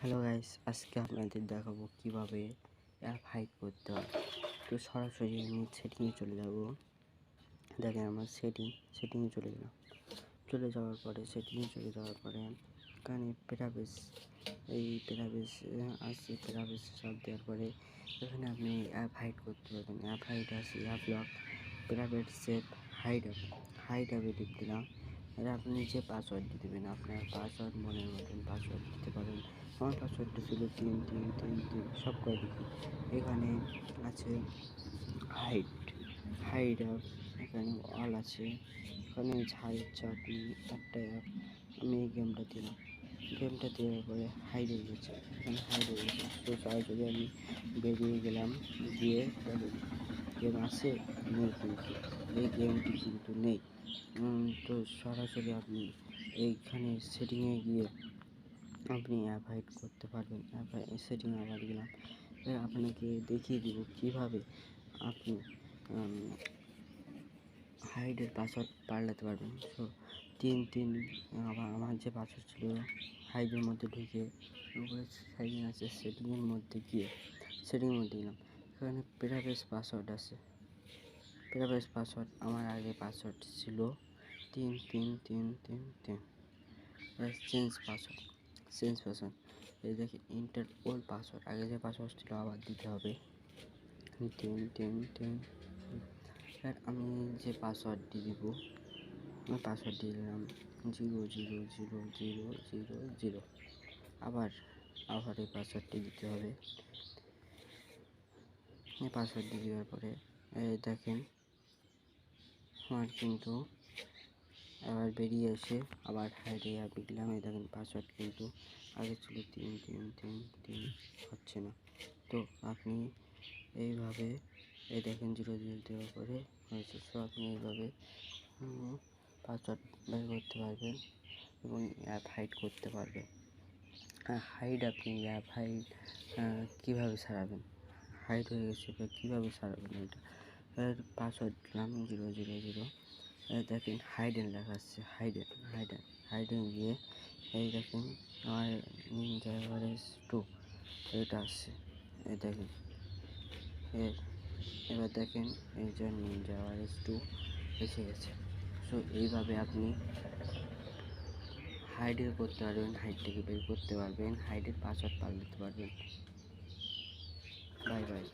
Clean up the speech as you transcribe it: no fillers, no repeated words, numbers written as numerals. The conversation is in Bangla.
হ্যালো গাইস, আজকে আপনাদের দেখাবো কিভাবে অ্যাপ হাইড করতে হয়। তো সরাসরি আমি সেটিংয়ে চলে যাব। দেখেন আমার সেটিংয়ে চলে গেলাম। চলে যাওয়ার পরে এখানে পেরাবেস আসছে। পেরাবেস সব দেওয়ার পরে এখানে আপনি অ্যাপ হাইড করতে পারবেন। অ্যাপ হাইড আছে, app lock, private save, hide অ্যাপে টিপ দিলাম। এবার আপনি যে পাসওয়ার্ড দিয়ে দেবেন, আপনার পাসওয়ার্ড মনের মতন পাসওয়ার্ড দিতে পারেন। আমার পাসওয়ার্ডটা ছিল 3 সব করে দিচ্ছি। এখানে আছে হাইড অ্যাপ, এখানে অল আছে, এখানে ঝালের চাটনি একটা অ্যাপ। আমি এই গেমটা দেওয়ার পরে হাইড হয়ে গেছে। এখানে হাইড হয়ে গেছে। তো সরাসরি আমি বেরিয়ে গেলাম, গিয়ে গেম আছে নেই, কিন্তু এই গেমটি কিন্তু নেই। তো সরাসরি আপনি এইখানে সেটিংয়ে গিয়ে আপনি অ্যাপ হাইড করতে পারবেন। সেটিংয়ে আবার গেলাম, আপনাকে দেখিয়ে দিব কীভাবে আপনি হাইডের পাসওয়ার্ড পাল্টাতে পারবেন। সো আমার যে পাসওয়ার্ড ছিল হাইডের মধ্যে ঢুকে উপরে সেটিং আছে, সেটিংয়ের মধ্যে গেলাম। এখানে প্রাইভেট পাসওয়ার্ড আছে। প্রাইভেট পাসওয়ার্ড আমার আগে পাসওয়ার্ড ছিল 3 চেঞ্জ পাসওয়ার্ড। এই দেখি ইন্টার ওল্ড পাসওয়ার্ড, আগে যে পাসওয়ার্ড ছিল আবার দিতে হবে 3। আর আমি যে পাসওয়ার্ডটি দিব, আমি পাসওয়ার্ড দিয়ে দিলাম 00000। আবার এই পাসওয়ার্ডটি দিতে হবে। এই পাসওয়ার্ড দিয়ে দেওয়ার পরে দেখেন আমার কিন্তু আবার বেরিয়ে এসে আবার হাইডে অ্যাপে গেলাম। এই দেখেন পাসওয়ার্ড কিন্তু আগে ছিল 3 হচ্ছে না। তো আপনি এইভাবে দেখেন 0 দেওয়ার পরে হয়েছে। সো আপনি এইভাবে পাসওয়ার্ড বের করতে পারবেন এবং অ্যাপ হাইড করতে পারবেন। আপনি অ্যাপ হাইড কীভাবে সারাবেন? হাইড হয়ে গেছে, কীভাবে সারাবেন এটা? পাসওয়ার্ড দিলাম 000। দেখেন হাইডেন লেখা আসছে, হাইডেন গিয়ে এই দেখেন আমার নিনজা ভাইরাস 2 এটা আসছে। এই দেখেন এবার দেখেন এই যে নিনজা ভাইরাস 2 এসে গেছে। সো এইভাবে আপনি হাইডের করতে পারবেন, হাইড থেকে বের করতে পারবেন, হাইডের পাসওয়ার্ড পাল্টাতে পারবেন। Bye bye.